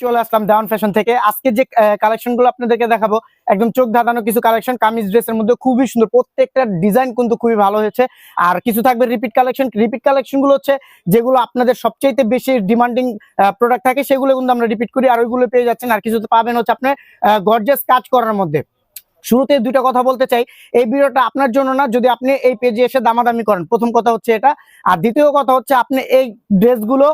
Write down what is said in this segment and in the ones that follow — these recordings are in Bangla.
চলে আসলাম দেওয়ান ফ্যাশন থেকে। আজকে যে কালেকশন গুলো আপনাদেরকে দেখাবো একদম চোখ ধাঁধানো কিছু কালেকশন, কামিজ ড্রেসের মধ্যে খুবই সুন্দর, প্রত্যেকটা ডিজাইন কিন্তু খুবই ভালো হয়েছে। আর কিছু থাকবে রিপিট কালেকশন। রিপিট কালেকশন গুলো হচ্ছে যেগুলো আপনাদের সবচেয়ে বেশি ডিমান্ডিং প্রোডাক্ট থাকে, সেগুলো কিন্তু আমরা রিপিট করি, আর ওইগুলো পেয়ে যাচ্ছেন। আর কিছু পাবেন হচ্ছে আপনার গর্জিয়াস কাজ করার মধ্যে। শুরুতে দুইটা কথা বলতে চাই, এই ভিডিওটা আপনার জন্য না যদি আপনি এই পেজে এসে দামাদামি করেন, প্রথম কথা হচ্ছে এটা। আর দ্বিতীয় কথা হচ্ছে আপনি এই ড্রেসগুলো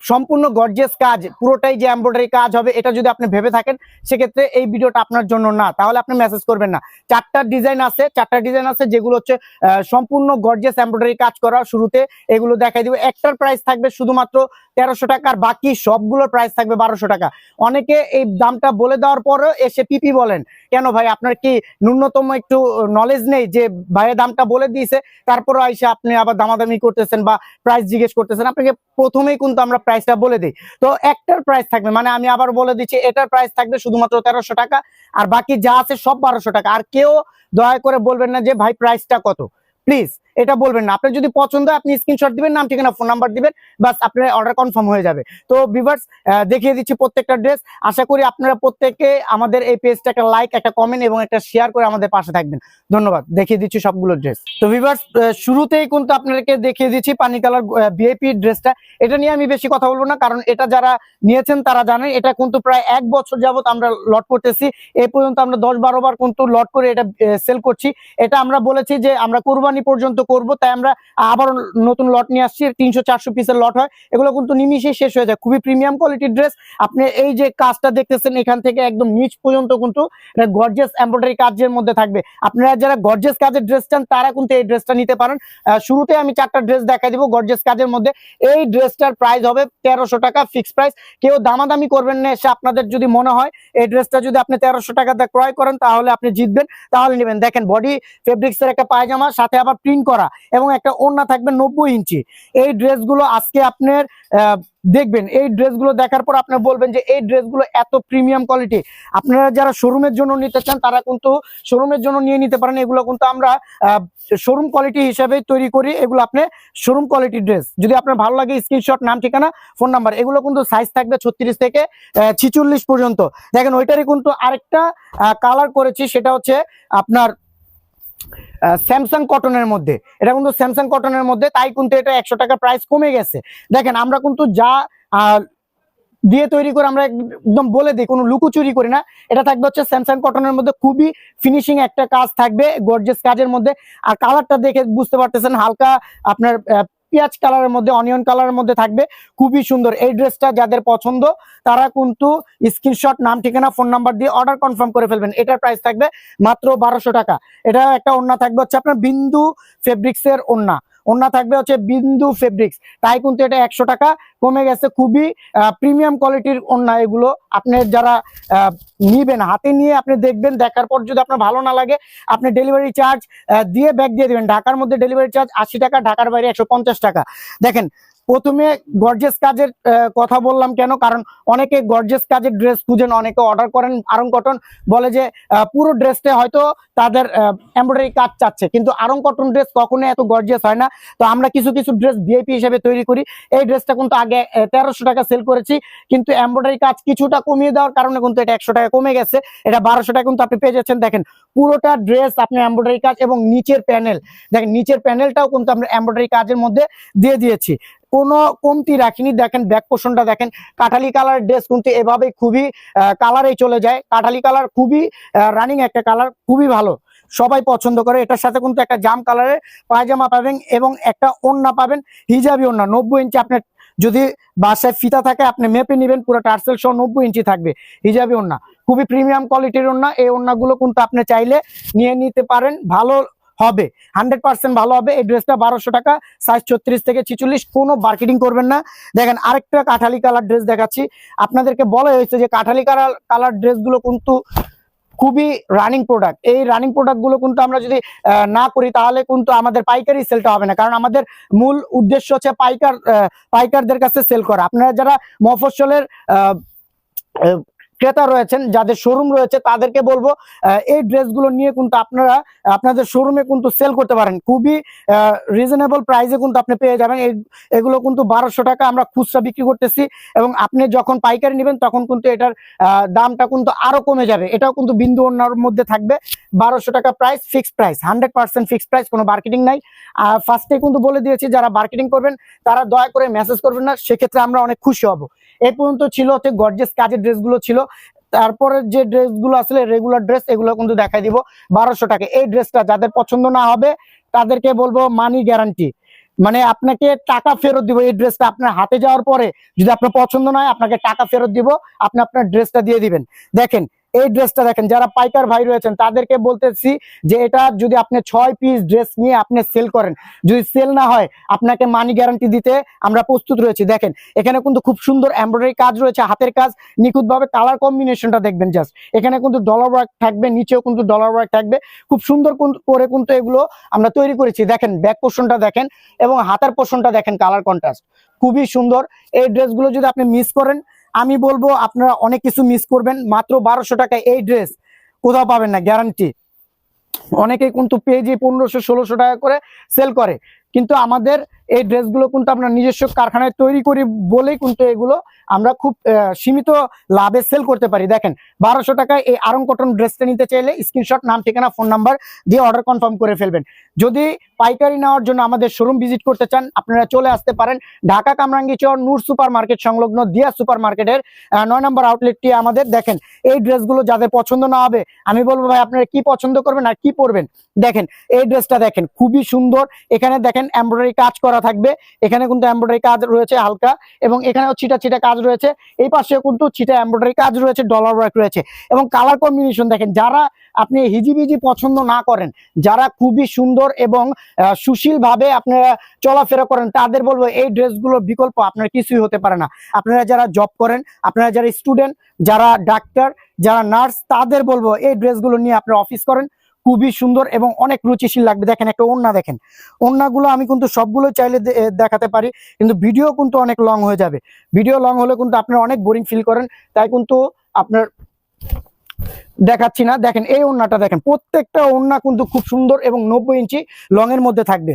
সম্পূর্ণ গর্জিয়াস কাজ, পুরোটাই যে এমব্রয়ডারি কাজ হবে এটা যদি আপনি ভেবে থাকেন, সেক্ষেত্রে এই ভিডিওটা আপনার জন্য না, তাহলে আপনি মেসেজ করবেন না। চারটা ডিজাইন আছে যেগুলো হচ্ছে সম্পূর্ণ গর্জিয়াস এমব্রয়ডারি কাজ করা। শুরুতে এগুলো দেখাই দিব। একটার প্রাইস থাকবে শুধুমাত্র 1300 টাকা, আর বাকি সবগুলোর প্রাইস থাকবে 1200 টাকা। অনেকে এই দামটা বলে দেওয়ার পরেও এসে পিপি বলেন, কেন ভাই আপনার কি ন্যূনতম একটু নলেজ নেই যে ভাইয়ের দামটা বলে দিয়েছে, তারপরে আইসে আপনি আবার দামাদামি করতেছেন বা প্রাইস জিজ্ঞেস করতেছেন? আপনাকে প্রথমেই কিন্তু আমরা প্রাইসটা বলে দিই। তো একটার প্রাইস থাকবে, মানে আমি আবার বলে দিচ্ছি, এটার প্রাইস থাকবে শুধুমাত্র 1300 টাকা, আর বাকি যা আছে সব 1200 টাকা। আর কেউ দয়া করে বলবেন না যে ভাই প্রাইসটা কত, প্লিজ এটা বলবেন না। আপনার যদি পছন্দ হয় আপনি স্ক্রিনশট দিবেন, নাম ঠিকানা ফোন নাম্বার দিবেন, বাস আপনার অর্ডার কনফার্ম হয়ে যাবে। তো ভিউয়ার্স, দেখিয়ে দিচ্ছি প্রত্যেকটা ড্রেস। আশা করি আপনারা প্রত্যেকে আমাদের এই পেজটা একটা লাইক, একটা কমেন্ট এবং একটা শেয়ার করে আমাদের পাশে থাকবেন। ধন্যবাদ। দেখিয়ে দিচ্ছি সবগুলো ড্রেস। তো ভিউয়ার্স, শুরুতেই কিন্তু আপনাদেরকে দেখিয়ে দিচ্ছি পানি কালার ভিআইপি ড্রেসটা। এটা নিয়ে আমি বেশি কথা বলবো না, কারণ এটা যারা নিয়েছেন তারা জানেন। এটা কিন্তু প্রায় 1 বছর যাবত আমরা লট করতেছি। এই পর্যন্ত আমরা 10-12 বার কিন্তু লট করে এটা সেল করছি। এটা আমরা বলেছি যে আমরা কুরবানি পর্যন্ত করব, তাই আমরা আবার নতুন লট নিয়ে আসছি। 300-400 পিসের লট হয়, এগুলো কিন্তু নিমিশেই শেষ হয়ে যায়। খুবই প্রিমিয়াম কোয়ালিটির ড্রেস। আপনি এই যে কাজটা দেখতেছেন এখান থেকে একদম নিচ পর্যন্ত কিন্তু এটা গর্জিয়াস এমব্রয়ডারি কাজের মধ্যে থাকবে। আপনারা যারা গর্জিয়াস কাজের ড্রেস চান তারা কিন্তু এই ড্রেসটা নিতে পারেন। শুরুতে আমি 4টা ড্রেস দেখাই দিব গর্জিয়াস কাজের মধ্যে। এই ড্রেসটার প্রাইস হবে 1300 টাকা, ফিক্স প্রাইস। কেউ দামাদামি করবেন না এসে। আপনাদের যদি মনে হয় এই ড্রেসটা যদি আপনি 1300 টাকা দিয়ে ক্রয় করেন তাহলে আপনি জিতবেন, তাহলে নেবেন। দেখেন বডি ফেব্রিক্স এর একটা পায়জামা, সাথে আবার প্রিন্ট করা, এবং একটা ওড়না থাকবে 90 ইঞ্চি। এই ড্রেসগুলো আজকে আপনার দেখবেন, এই ড্রেসগুলো দেখার পর আপনি বলবেন যে এই ড্রেসগুলো এত প্রিমিয়াম কোয়ালিটি। আপনারা যারা শোরুমের জন্য নিতে চান তারা কিন্তু শোরুমের জন্য নিয়ে নিতে পারেন। এগুলো কিন্তু আমরা শোরুম কোয়ালিটি হিসেবে তৈরি করি। এগুলো আপনি শোরুম কোয়ালিটি ড্রেস। যদি আপনার ভালো লাগে স্ক্রিনশট, নাম ঠিকানা ফোন নাম্বার। এগুলো কিন্তু সাইজ থাকবে 36 থেকে 46 পর্যন্ত। দেখেন ওইটারই কিন্তু আরেকটা কালার করেছি, সেটা হচ্ছে আপনার স্যামসাং কটনের মধ্যে। এটা কিন্তু স্যামসাং কটনের মধ্যে, তাই কিন্তু এটা 100 টাকা প্রাইস কমে গেছে। দেখেন আমরা কিন্তু যা দিয়ে তৈরি করে আমরা একদম বলে দিই, কোনো লুকোচুরি করি না। এটা থাকবে হচ্ছে স্যামসাং কটনের মধ্যে, খুবই ফিনিশিং একটা কাজ থাকবে গর্জিয়াস কাজের মধ্যে। আর কালারটা দেখে বুঝতে পারতেছেন হালকা আপনার পেঁয়াজ কালারের মধ্যে, অনিয়ন কালারের মধ্যে থাকবে, খুবই সুন্দর। এই ড্রেসটা যাদের পছন্দ তারা কিন্তু স্ক্রিনশট, নাম ঠিকানা ফোন নাম্বার দিয়ে অর্ডার কনফার্ম করে ফেলবেন। এটার প্রাইস থাকবে মাত্র 1200 টাকা। এটা একটা ওড়না থাকবে হচ্ছে আপনার বিন্দু ফেব্রিক্স এর ওড়না থাকবে হচ্ছে বিন্দু ফেব্রিক্স, তাই কিন্তু এটা 100 টাকা কমে গেছে। খুবই প্রিমিয়াম কোয়ালিটির ওড়না এগুলো। আপনি যারা নিবেন হাতে নিয়ে আপনি দেখবেন, দেখার পর যদি আপনার ভালো না লাগে আপনি ডেলিভারি চার্জ দিয়ে ব্যাগ দিয়ে দিবেন। ঢাকার মধ্যে ডেলিভারি চার্জ 80 টাকা, ঢাকার বাইরে 150 টাকা। দেখেন প্রথমে গর্জিয়াস কাজের কথা বললাম কেন, কারণ অনেকে গর্জিয়াস কাজের ড্রেস খুঁজেন, অনেকে অর্ডার করেন আরং কটন, বলে যে পুরো ড্রেসটা হয়তো তাদের এমব্রয়ডারি কাজ চাচ্ছে, কিন্তু আরং কটন ড্রেস কখনো এত গর্জিয়াস হয় না। তো আমরা কিছু কিছু ড্রেস ভিআইপি হিসেবে তৈরি করি। এই ড্রেসটা কিন্তু আগে 1300 টাকা সেল করেছি, কিন্তু এমব্রয়ডারি কাজ কিছুটা কমিয়ে দেওয়ার কারণে কিন্তু এটা 100 টাকা কমে গেছে। এটা 1200 টাকা কিন্তু আপনি পেয়ে যাচ্ছেন। দেখেন পুরোটা ড্রেস আপনি এমব্রয়ডারি কাজ, এবং নিচের প্যানেল দেখেন, নিচের প্যানেলটাও কিন্তু আমরা এমব্রয়ডারি কাজের মধ্যে দিয়ে দিয়েছি, কোনো কমতি রাখিনি। দেখেন ব্যাক পোর্শনটা দেখেন, কাঠালি কালার ড্রেস কিন্তু এভাবে খুবই কালারে চলে যায়। কাঠালি কালার খুবই রানিং একটা কালার, খুবই ভালো, সবাই পছন্দ করে। এটার সাথে কিন্তু একটা জাম কালারের পায়জামা পাবেন এবং একটা ওড়না পাবেন, হিজাবি ওড়না 90 ইঞ্চি। আপনার যদি বাসায় ফিতা থাকে আপনি মেপে নেবেন, পুরো টার্সেল সহ 90 ইঞ্চি থাকবে হিজাবি ওড়না। খুবই প্রিমিয়াম কোয়ালিটির ওড়না। এই ওড়নাগুলো কিন্তু আপনি চাইলে নিয়ে নিতে পারেন, ভালো হবে, 100% ভালো হবে। এই ড্রেসটা 1200 টাকা, সাইজ 36 থেকে 46। কোনো মার্কেটিং করবেন না। দেখেন আরেকটা কাঠালি কালার ড্রেস দেখাচ্ছি। আপনাদেরকে বলা হয়েছে যে কাঠালি কালার ড্রেসগুলো কিন্তু খুবই রানিং প্রোডাক্ট। এই রানিং প্রোডাক্ট গুলো কিন্তু আমরা যদি না করি তাহলে কিন্তু আমাদের পাইকারি সেলটা হবে না, কারণ আমাদের মূল উদ্দেশ্য হচ্ছে পাইকারদের কাছে সেল করা। আপনারা যারা মফস্বলের ক্রেতা রয়েছেন, যাদের শোরুম রয়েছে, তাদেরকে বলবো এই ড্রেসগুলো নিয়ে কিন্তু আপনারা আপনাদের শোরুমে কিন্তু সেল করতে পারেন। খুবই রিজনেবল প্রাইসে কিন্তু আপনি পেয়ে যাবেন। এগুলো কিন্তু 1200 টাকা আমরা খুচরা বিক্রি করতেছি, এবং আপনি যখন পাইকারি নেবেন তখন কিন্তু এটার দামটা কিন্তু আরো কমে যাবে। এটাও কিন্তু বিন্দু ওড়নার মধ্যে থাকবে। 1200 টাকা price, fixed price, 100% fixed price, কোনো মার্কেটিং নাই। ফার্স্টে কিন্তু বলে দিয়েছি যারা মার্কেটিং করবেন তারা দয়া করে মেসেজ করবেন না, সেক্ষেত্রে আমরা অনেক খুশি হব। এই পর্যন্ত ছিল হচ্ছে গর্জিয়াস কাজের ড্রেসগুলো ছিল। তারপরে যে ড্রেসগুলো আসলে রেগুলার ড্রেস, এগুলো কিন্তু দেখাই দিব 1200 টাকা। এই ড্রেসটা যাদের পছন্দ না হবে তাদেরকে বলবো মানি গ্যারান্টি, মানে আপনাকে টাকা ফেরত দিব। এই ড্রেসটা আপনার হাতে যাওয়ার পরে যদি আপনার পছন্দ না হয় আপনাকে টাকা ফেরত দিব, আপনি আপনার ড্রেসটা দিয়ে দিবেন। দেখেন এই ড্রেসটা দেখেন, যারা পাইকার ভাই রয়েছেন তাদেরকে বলতেছি যে এটা যদি আপনি 6 পিস ড্রেস নিয়ে আপনি সেল করেন, যদি সেল না হয় আপনাকে মানি গ্যারান্টি দিতে আমরা প্রস্তুত রয়েছি। দেখেন এখানে কিন্তু খুব সুন্দর এমব্রয়ডারি কাজ রয়েছে, হাতের কাজ নিখুঁতভাবে, কালার কম্বিনেশনটা দেখবেন জাস্ট। এখানে কিন্তু ডলার ওয়ার্ক থাকবে, নিচেও কিন্তু ডলার ওয়ার্ক থাকবে, খুব সুন্দর করে কিন্তু এগুলো আমরা তৈরি করেছি। দেখেন ব্যাক পোর্শনটা দেখেন এবং হাতার পোর্শনটা দেখেন, কালার কন্ট্রাস্ট খুবই সুন্দর। এই ড্রেসগুলো যদি আপনি মিস করেন, আমি বলবো আপনারা অনেক কিছু মিস করবেন। মাত্র 1200 টাকায় এই ড্রেস কোথাও পাবেন না, গ্যারান্টি। অনেকেই কিন্তু পেজে 1500-1600 টাকা করে সেল করে, কিন্তু আমাদের এই ড্রেসগুলো কিন্তু আমরা নিজস্ব কারখানায় তৈরি করি বলেই কিন্তু এগুলো আমরা খুব সীমিত লাভে সেল করতে পারি। দেখেন 1200 টাকায় এই আরং কটন ড্রেসটা নিতে চাইলে স্ক্রিনশট, নাম, ঠিকানা, ফোন নাম্বার দিয়ে অর্ডার কনফার্ম করে ফেলবেন। যদি পাইকারি নেওয়ার জন্য আমাদের শোরুম ভিজিট করতে চান আপনারা চলে আসতে পারেন ঢাকা কামরাঙ্গীচর নূর সুপার মার্কেট সংলগ্ন দিয়া সুপার মার্কেটের 9 নম্বর আউটলেটটি আমাদের। দেখেন এই ড্রেসগুলো যাদের পছন্দ না হবে, আমি বলবো ভাই আপনারা কি পছন্দ করবেন আর কি পরবেন। দেখেন এই ড্রেসটা দেখেন খুবই সুন্দর, এখানে দেখেন এমব্রয়ডারি কাজ করা থাকবে, এখানে কিন্তু এমব্রয়ডারি কাজ রয়েছে হালকা, এবং এখানেও ছিটা ছিটা কাজ রয়েছে, এই পাশেও কিন্তু ছিটা এমব্রয়ডারি কাজ রয়েছে, ডলার ওয়ার্ক রয়েছে, এবং কালার কম্বিনেশন দেখেন। যারা আপনি হিজিবিজি পছন্দ না করেন, যারা খুবই সুন্দর এবং সুশীল ভাবে আপনারা চলাফেরা করেন, তাদের বলবো এই ড্রেসগুলোর বিকল্প আপনার কিছুই হতে পারে না। আপনারা যারা জব করেন, আপনারা যারা স্টুডেন্ট, যারা ডাক্তার, যারা নার্স, তাদের বলবো এই ড্রেসগুলো নিয়ে আপনারা অফিস করেন, খুবই সুন্দর এবং অনেক রুচিশীল লাগবে। দেখেন একটা ওড়না দেখেন, ওড়নাগুলো আমি কিন্তু সবগুলো চাইলে দেখাতে পারি, কিন্তু ভিডিও কিন্তু অনেক লং হয়ে যাবে। ভিডিও লং হলে কিন্তু আপনারা অনেক বোরিং ফিল করেন, তাই কিন্তু আপনার দেখাচ্ছি না। দেখেন এই ওড়নাটা দেখেন, প্রত্যেকটা ওড়না কিন্তু খুব সুন্দর এবং 90 ইঞ্চি লং এর মধ্যে থাকবে।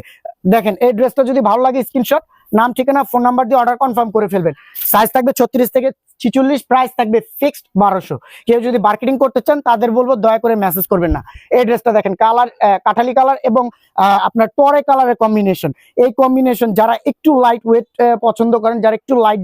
দেখেন এই ড্রেসটা যদি ভালো লাগে স্ক্রিনশট, নাম, ঠিকানা, ফোন নাম্বার দিয়ে অর্ডার কনফার্ম করে ফেলবেন। সাইজ থাকবে 36 থেকে 46, প্রাইস থাকবে ফিক্সড 1200। কেউ যদি মার্কেটিং করতে চান তাদের বলবো দয়া করে মেসেজ করবেন না। এই ড্রেসটা দেখেন, কালার কাঠালি কালার এবং আপনার টরে কালারের কম্বিনেশন। এই কম্বিনেশন যারা একটু লাইট ওয়েট পছন্দ করেন, যারা একটু লাইট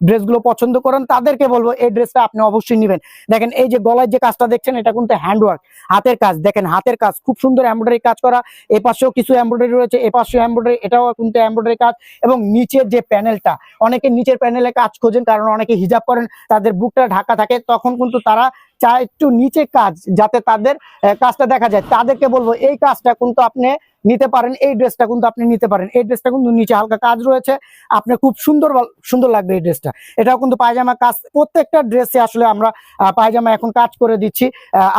ড্রেসগুলো পছন্দ করেন, তাদেরকে বলবো এই ড্রেসটা আপনি অবশ্যই নেবেন। দেখেন এই যে গলায় যে কাজটা দেখছেন, এটা কিন্তু হ্যান্ডওয়ার্ক, হাতের কাজ। দেখেন হাতের কাজ খুব সুন্দর এমব্রয়ডারি কাজ করা, এ পাশেও কিছু এমব্রয়ডারি রয়েছে, এ পাশেও এমব্রয়ডারি, এটাও কিন্তু এমব্রয়ডারি কাজ। এবং নিচের যে প্যানেলটা, অনেকে নিচের প্যানেলে কাজ খোঁজেন, কারণ অনেকে হিজাব করেন, তাদের বুকটা ঢাকা থাকে, তখন কিন্তু তারা চায় একটু নিচে কাজ যাতে তাদের কাজটা দেখা যায়, তাদেরকে বলবো এই কাজটা কিন্তু আপনি নিতে পারেন। এই ড্রেসটা কিন্তু আপনি নিতে পারেন। এই ড্রেসটা কিন্তু নিচে হালকা কাজ রয়েছে, আপনি খুব সুন্দর সুন্দর লাগবে এই ড্রেসটা। এটাও কিন্তু পায়জামা কাজ, প্রত্যেকটা ড্রেসে আসলে আমরা পায়জামা এখন কাজ করে দিচ্ছি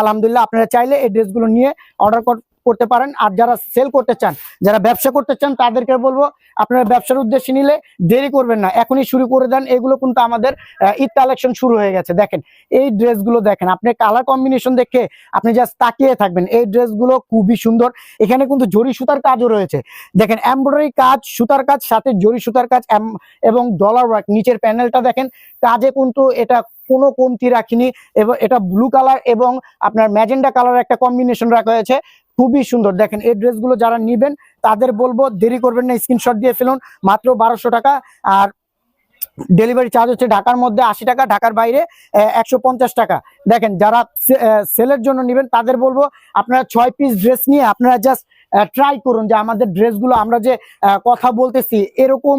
আলহামদুলিল্লাহ। আপনারা চাইলে এই ড্রেসগুলো নিয়ে অর্ডার করতে পারেন। আর যারা সেল করতে চান, যারা ব্যবসা করতে চান, তাদেরকে বলবো আপনারা ব্যবসার উদ্দেশ্যে নিলে দেরি করবেন না, এখনই শুরু করে দেন। এগুলো কিন্তু আমাদের ঈদ কালেকশন শুরু হয়ে গেছে। দেখেন এই ড্রেসগুলো দেখেন, আপনি কালার কম্বিনেশন দেখে আপনি জাস্ট তাকিয়ে থাকবেন। এই ড্রেসগুলো খুবই সুন্দর, এখানে কিন্তু জরি সুতার কাজও রয়েছে। দেখেন এমব্রয়ডারি কাজ, সুতার কাজ, সাথে জরি সুতার কাজ এবং ডলার ওয়ার্ক। নিচের প্যানেলটা দেখেন, কাজে কিন্তু এটা কোনো কমতি রাখিনি, এবং এটা ব্লু কালার এবং আপনার ম্যাজেন্ডা কালার একটা কম্বিনেশন রাখা হয়েছে, খুবই সুন্দর। দেখেন এই ড্রেসগুলো যারা নিবেন তাদের বলবো দেরি করবেন না, স্ক্রিনশট দিয়ে ফেলুন। মাত্র 1200 টাকা, আর ডেলিভারি চার্জ হচ্ছে ঢাকার মধ্যে 80 টাকা, ঢাকার বাইরে 150 টাকা। দেখেন যারা সেলের জন্য নেবেন তাদের বলবো আপনারা 6 পিস ড্রেস নিয়ে আপনারা জাস্ট ট্রাই করুন যে আমাদের ড্রেসগুলো আমরা যে কথা বলতেছি এরকম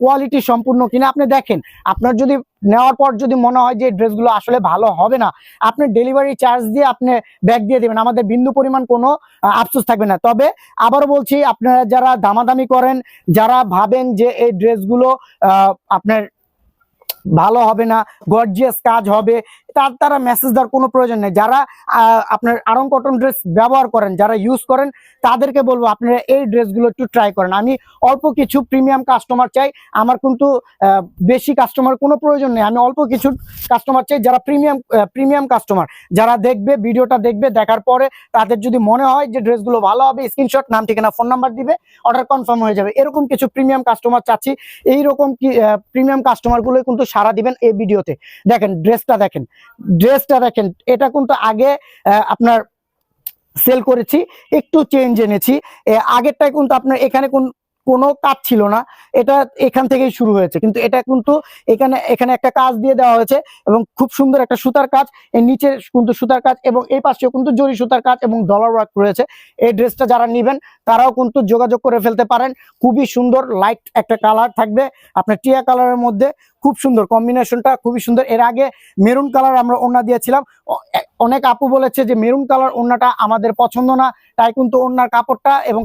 কোয়ালিটি সম্পূর্ণ কিনা। আপনি দেখেন, আপনার যদি নেওয়ার পর যদি মনে হয় যে ড্রেসগুলো আসলে ভালো হবে না, আপনি ডেলিভারি চার্জ দিয়ে আপনি ব্যাগ দিয়ে দেবেন, আমাদের বিন্দু পরিমাণ কোনো আফসোস থাকবে না। তবে আবারও বলছি, আপনারা যারা দামাদামি করেন, যারা ভাবেন যে এই ড্রেসগুলো আপনার ভালো হবে না, গর্জিয়াস কাজ হবে, তারা মেসেজ দেওয়ার কোনো প্রয়োজন নেই। যারা আপনার আরং কটন ড্রেস ব্যবহার করেন, যারা ইউজ করেন, তাদেরকে বলবো আপনারা এই ড্রেসগুলো একটু ট্রাই করেন। আমি অল্প কিছু প্রিমিয়াম কাস্টমার চাই, আমার কিন্তু বেশি কাস্টমার কোনো প্রয়োজন নেই। আমি অল্প কিছু কাস্টমার চাই যারা প্রিমিয়াম কাস্টমার, যারা দেখবে ভিডিওটা, দেখবে, দেখার পরে তাদের যদি মনে হয় যে ড্রেসগুলো ভালো হবে, স্ক্রিনশট, নাম, ঠিকানা, ফোন নাম্বার দিবে, অর্ডার কনফার্ম হয়ে যাবে। এরকম কিছু প্রিমিয়াম কাস্টমার চাচ্ছি। এইরকম কি প্রিমিয়াম কাস্টমারগুলো কিন্তু সাড়া দিবেন এই ভিডিওতে। দেখেন ড্রেসটা দেখেন, এটা কিন্তু আগে আপনার সেল করেছি, একটু চেঞ্জ এনেছি। আগেরটাই কিন্তু আপনার এখানে কোনো কাজ ছিল না, এটা এখান থেকেই শুরু হয়েছে, কিন্তু এটা কিন্তু এখানে একটা কাজ দিয়ে দেওয়া হয়েছে এবং খুব সুন্দর একটা সুতার কাজ, এর নিচে কিন্তু সুতার কাজ এবং এই পাশেও কিন্তু জরি সুতার কাজ এবং ডলার ওয়ার্ক রয়েছে। এই ড্রেসটা যারা নেবেন তারাও কিন্তু যোগাযোগ করে ফেলতে পারেন। খুবই সুন্দর লাইট একটা কালার থাকবে আপনার টিয়া কালারের মধ্যে, খুব সুন্দর কম্বিনেশনটা, খুবই সুন্দর। এর আগে মেরুন কালার আমরা ওড়না দিয়েছিলাম, অনেক আপু বলেছে যে মেরুন কালার ওড়নাটা আমাদের পছন্দ না, তাই কিন্তু ওড়নার কাপড়টা এবং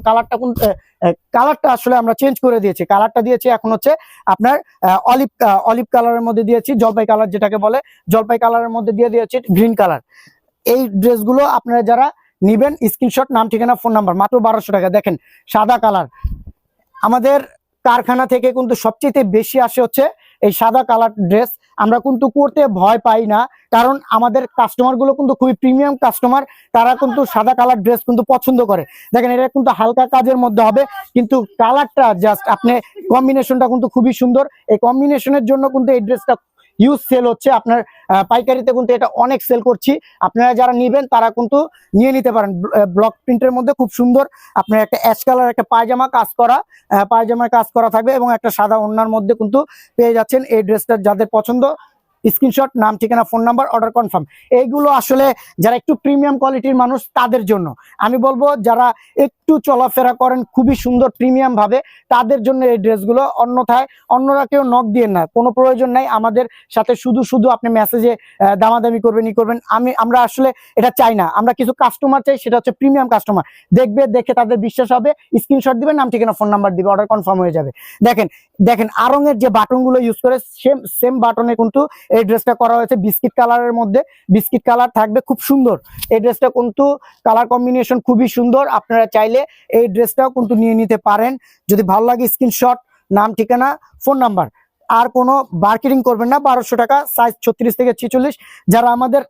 কালারটা আসলে আমরা চেঞ্জ করে দিয়েছি। কালারটা দিয়েছি এখন হচ্ছে আপনার অলিভ কালারের মধ্যে দিয়েছি, জলপাই কালার যেটাকে বলে, জলপাই কালারের মধ্যে দিয়ে দিয়েছি গ্রিন কালার। এই ড্রেসগুলো আপনারা যারা নিবেন, স্ক্রিনশট, নাম, ঠিকানা, ফোন নাম্বার, মাত্র 1200 টাকা। দেখেন সাদা কালার, আমাদের কারখানা থেকে কিন্তু সবচেয়ে বেশি আসে হচ্ছে এই সাদা কালার ড্রেস। আমরা কিন্তু করতে ভয় পাই না, কারণ আমাদের কাস্টমার গুলো কিন্তু খুবই প্রিমিয়াম কাস্টমার, তারা কিন্তু সাদা কালার ড্রেস কিন্তু পছন্দ করে। দেখেন এটা কিন্তু হালকা কাজের মধ্যে হবে, কিন্তু কালারটা জাস্ট আপনি কম্বিনেশনটা কিন্তু খুবই সুন্দর। এই কম্বিনেশনের জন্য কিন্তু এই ড্রেসটা ইউজ সেল হচ্ছে আপনার পাইকারিতে, কিন্তু এটা অনেক সেল করছি। আপনারা যারা নিবেন তারা কিন্তু নিয়ে নিতে পারেন। ব্লক প্রিন্টের মধ্যে খুব সুন্দর আপনার একটা অ্যাশ কালার একটা পায়জামায় কাজ করা থাকবে এবং একটা সাদা ওড়নার মধ্যে কিন্তু পেয়ে যাচ্ছেন এই ড্রেসটা। যাদের পছন্দ, স্ক্রিনশট, নাম, ঠিকানা, ফোন নাম্বার, অর্ডার কনফার্ম। এইগুলো আসলে যারা একটু প্রিমিয়াম কোয়ালিটির মানুষ তাদের জন্য। আমি বলবো যারা একটু চলাফেরা করেন খুবই সুন্দর প্রিমিয়াম ভাবে, তাদের জন্য এই ড্রেসগুলো। অন্যথায় অন্যরা কেউ নক দিয়ে না, কোনো প্রয়োজন নাই আমাদের সাথে শুধু আপনি মেসেজে দামাদামি করবেন আমরা আসলে এটা চাই না। আমরা কিছু কাস্টমার চাই, সেটা হচ্ছে প্রিমিয়াম কাস্টমার, দেখে তাদের বিশ্বাস হবে, স্ক্রিনশট দিবেন, নাম, ঠিকানা, ফোন নাম্বার দিবে, অর্ডার কনফার্ম হয়ে যাবে। দেখেন আরঙের যে বাটনগুলো ইউজ করে সেম বাটনে কিন্তু এই ড্রেসটা করা হয়েছে বিস্কিট কালারের মধ্যে। বিস্কিট কালার থাকবে, খুব সুন্দর এই ড্রেসটা, কিন্তু কালার কম্বিনেশন খুবই সুন্দর। আপনারা চাইলে এই ড্রেসটাও কিন্তু নিয়ে নিতে পারেন। যদি ভালো লাগে স্ক্রিনশট, নাম, ঠিকানা, ফোন নাম্বার। আর কোনো মার্কেটিং করবেন না। 1200 টাকা, সাইজ 36 থেকে 46। যারা আমাদের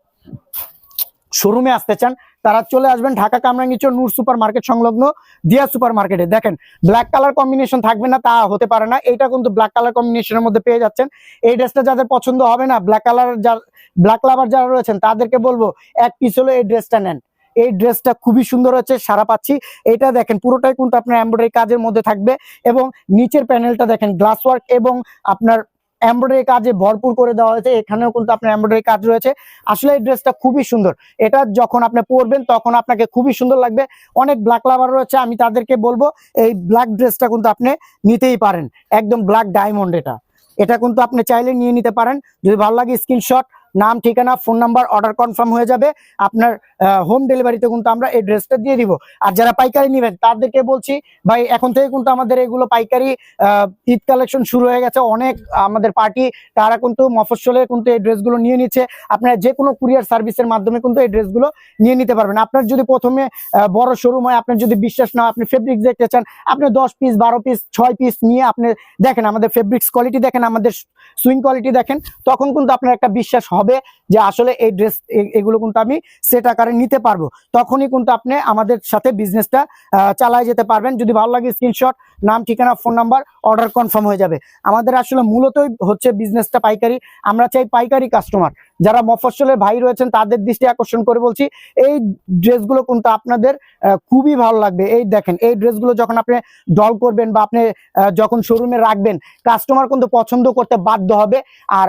শোরুমে আসতে চান তারা চলে আসবেন ঢাকা কামরাঙ্গীরচর নূর সুপার মার্কেট সংলগ্ন দিয়া সুপার মার্কেটে। দেখেন ব্ল্যাক কালার কম্বিনেশন থাকবে না তা হতে পারে না, এটা কিন্তু ব্ল্যাক কালার কম্বিনেশনের মধ্যে পেয়ে যাচ্ছেন। এই ড্রেসটা যাদের পছন্দ হবে না, ব্ল্যাক লাভার যারা রয়েছেন তাদেরকে বলবো এক পিস হলো এই ড্রেসটা নেন। এই ড্রেসটা খুবই সুন্দর হচ্ছে, সারা পাচ্ছি। এটা দেখেন পুরোটাই কিন্তু আপনার এমব্রয়ডারি কাজের মধ্যে থাকবে এবং নিচের প্যানেলটা দেখেন গ্লাস ওয়ার্ক এবং আপনার এমব্রয়ডারি কাজে ভরপুর করে দেওয়া হয়েছে। এখানেও কিন্তু আপনার এমব্রয়ডারি কাজ রয়েছে। আসলে এই ড্রেসটা খুবই সুন্দর, এটা যখন আপনি পরবেন তখন আপনাকে খুবই সুন্দর লাগবে। অনেক ব্ল্যাক লাভার রয়েছে, আমি তাদেরকে বলবো এই ব্ল্যাক ড্রেসটা কিন্তু আপনি নিতেই পারেন, একদম ব্ল্যাক ডায়মন্ড। এটা কিন্তু আপনি চাইলে নিয়ে নিতে পারেন। যদি ভালো লাগে স্ক্রিনশট, নাম, ঠিকানা, ফোন নাম্বার, অর্ডার কনফার্ম হয়ে যাবে। আপনার হোম ডেলিভারিতে কিন্তু আমরা এই ড্রেসটা দিয়ে দিব। আর যারা পাইকারি নেবেন তাদেরকে বলছি ভাই, এখন থেকে কিন্তু আমাদের এগুলো পাইকারি ঈদ কালেকশন শুরু হয়ে গেছে। অনেক আমাদের পার্টি তারা কিন্তু মফস্বলে কিন্তু এই ড্রেসগুলো নিয়ে নিচ্ছে। আপনারা যে কোনো কুরিয়ার সার্ভিসের মাধ্যমে কিন্তু এই ড্রেসগুলো নিয়ে নিতে পারবেন। আপনার যদি প্রথমে বড় শোরুম হয়, আপনার যদি বিশ্বাস না, আপনি ফেব্রিক্স দেখতে চান, আপনি 10 পিস 12 পিস 6 পিস নিয়ে আপনি দেখেন, আমাদের ফেব্রিক্স কোয়ালিটি দেখেন, আমাদের সুইং কোয়ালিটি দেখেন, তখন কিন্তু আপনার একটা বিশ্বাস হবে যে আসলে এই ড্রেস এগুলো কিন্তু আমি সেট আকারে নিতে পারবো। তখনই কিন্তু আপনি আমাদের সাথে বিজনেসটা চালায় যেতে পারবেন। যদি ভালো লাগে স্ক্রিনশট, নাম, ঠিকানা, ফোন নাম্বার, অর্ডার কনফার্ম হয়ে যাবে। আমাদের আসলে মূলতই হচ্ছে বিজনেসটা পাইকারি। আমরা চাই পাইকারি কাস্টমার। যারা মফস্বলের ভাই রয়েছেন তাদের দৃষ্টি আকর্ষণ করে বলছি, এই ড্রেসগুলো কিন্তু আপনাদের খুবই ভালো লাগবে। এই দেখেন এই ড্রেসগুলো যখন আপনি ডল করবেন বা আপনি যখন শোরুমে রাখবেন, কাস্টমার কিন্তু পছন্দ করতে বাধ্য হবে। আর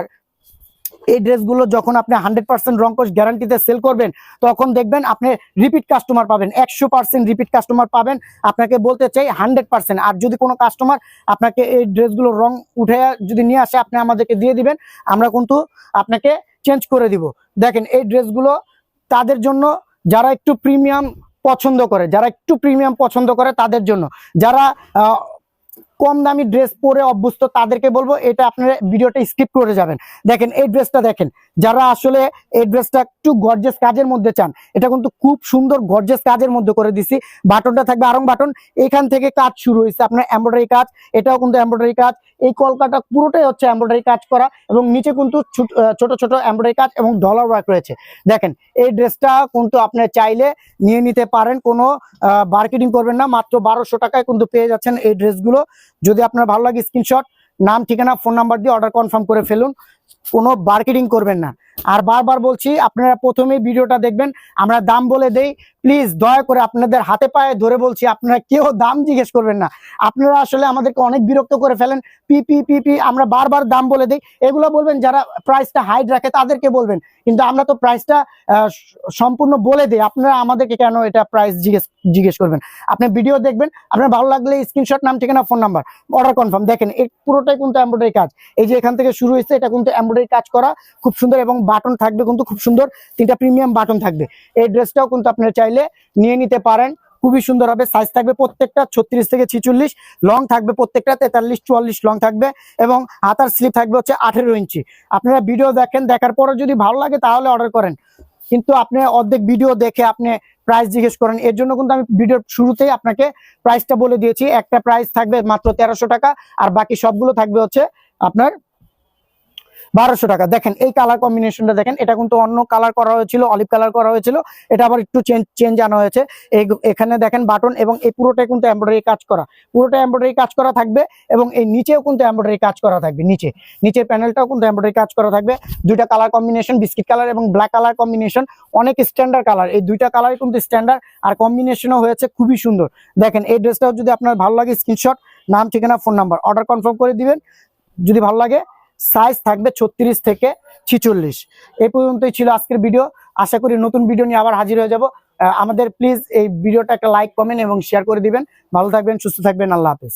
এই ড্রেসগুলো যখন আপনি 100% রংকশ গ্যারান্টিতে সেল করবেন, তখন দেখবেন আপনি রিপিট কাস্টমার পাবেন, 100% রিপিট কাস্টমার পাবেন। আপনাকে বলতে চাই 100%। আর যদি কোনো কাস্টমার আপনাকে এই ড্রেসগুলো রং উঠে যদি নিয়ে আসে, আপনি আমাদেরকে দিয়ে দিবেন, আমরা কিন্তু আপনাকে চেঞ্জ করে দিব। দেখেন এই ড্রেসগুলো তাদের জন্য যারা একটু প্রিমিয়াম পছন্দ করে, তাদের জন্য। যারা কম দামি ড্রেস পরে অভ্যস্ত তাদেরকে বলবো এটা আপনারা ভিডিওটা স্কিপ করে যাবেন। দেখেন এই ড্রেসটা দেখেন, যারা আসলে এই ড্রেসটা একটু গর্জিয়াস কাজের মধ্যে চান, এটা কিন্তু খুব সুন্দর গর্জিয়াস কাজের মধ্যে করে দিছি। বাটনটা থাকবে আরং বাটন, এখান থেকে কাজ শুরু হয়েছে আপনার এমব্রয়ডারি কাজ, এটাও কিন্তু এমব্রয়ডারি কাজ, এই কলকাটা পুরোটাই হচ্ছে এমব্রয়ডারি কাজ করা এবং নিচে কিন্তু ছোট ছোট এমব্রয়ডারি কাজ এবং ডলার ওয়ার্ক রয়েছে। দেখেন এই ড্রেসটা কিন্তু আপনি চাইলে নিয়ে নিতে পারেন, কোনো মার্কেটিং করবেন না, মাত্র 1200 টাকায় কিন্তু পেয়ে যাচ্ছেন এই ড্রেসগুলো। যদি আপনার ভালো লাগে স্ক্রিনশট, নাম, ঠিকানা, ফোন নাম্বার দিয়ে অর্ডার কনফার্ম করে ফেলুন, কোনো মার্কেটিং করবেন না। আর বারবার বলছি, আপনারা প্রথমেই ভিডিওটা দেখবেন, আমরা দাম বলে দেই, প্লিজ দয়া করে আপনাদের হাতে পায়ে ধরে বলছি, আপনারা কেউ দাম জিজ্ঞেস করবেন না। আপনারা আসলে আমাদেরকে অনেক বিরক্ত করে ফেলেন, পি আমরা বারবার দাম বলে দিই, এগুলো বলবেন যারা প্রাইসটা হাইড রাখে তাদেরকে বলবেন, কিন্তু আমরা তো প্রাইসটা সম্পূর্ণ বলে দিই, আপনারা আমাদেরকে কেন এটা প্রাইস জিজ্ঞেস করবেন? আপনি ভিডিও দেখবেন, আপনার ভালো লাগলে স্ক্রিনশট, নাম, ঠিকানা, ফোন নাম্বার, অর্ডার কনফার্ম। দেখেন এই পুরোটাই কিন্তু এমব্রয়ডারি কাজ, এই যে এখান থেকে শুরু হয়েছে এটা কিন্তু এমব্রয়ডারি কাজ করা, খুব সুন্দর, এবং বাটন থাকবে কিন্তু খুব সুন্দর, 3টা প্রিমিয়াম বাটন থাকবে। এই ড্রেসটাও কিন্তু আপনারা চাইলে নিয়ে নিতে পারেন, খুবই সুন্দর হবে। সাইজ থাকবে প্রত্যেকটা 36 থেকে 46, লং থাকবে প্রত্যেকটা 43 44 লং থাকবে, এবং হাতার স্লিপ থাকবে হচ্ছে 18 ইঞ্চি। আপনারা ভিডিও দেখেন, দেখার পরে যদি ভালো লাগে তাহলে অর্ডার করেন, কিন্তু আপনি অর্ধেক ভিডিও দেখে আপনি প্রাইস জিজ্ঞেস করেন। এর জন্য কিন্তু আমি ভিডিওর শুরুতেই আপনাকে প্রাইসটা বলে দিয়েছি, একটা প্রাইস থাকবে মাত্র 1300 টাকা, আর বাকি সবগুলো থাকবে হচ্ছে আপনার 1200 টাকা। দেখেন এই কালার কম্বিনেশনটা দেখেন, এটা কিন্তু অন্য কালার করা হয়েছিল, অলিভ কালার করা হয়েছিল, এটা আবার একটু চেঞ্জ আনা হয়েছে। এখানে দেখেন বাটন, এবং এই পুরোটাই কিন্তু এমব্রয়ডারি কাজ করা, পুরোটা এমব্রয়ডারি কাজ করা থাকবে, এবং এই নিচেও কিন্তু এমব্রয়ডারি কাজ করা থাকবে, নিচের প্যানেলটাও কিন্তু এমব্রয়ডারি কাজ করা থাকবে। দুইটা কালার কম্বিনেশন, বিস্কিট কালার এবং ব্ল্যাক কালার কম্বিনেশন, অনেক স্ট্যান্ডার্ড কালার, এই দুইটা কালারই কিন্তু স্ট্যান্ডার্ড, আর কম্বিনেশনও হয়েছে খুবই সুন্দর। দেখেন এই ড্রেসটাও যদি আপনার ভালো লাগে স্ক্রিনশট, নাম, ঠিকানা, ফোন নাম্বার, অর্ডার কনফার্ম করে দিবেন যদি ভালো লাগে। সাইজ থাকবে 36 থেকে 46। এই পর্যন্তই ছিল আজকের ভিডিও, আশা করি নতুন ভিডিও নিয়ে আবার হাজির হয়ে যাব। আমাদের প্লিজ এই ভিডিওটা একটা লাইক, কমেন্ট এবং শেয়ার করে দিবেন। ভালো থাকবেন, সুস্থ থাকবেন, আল্লাহ হাফেজ।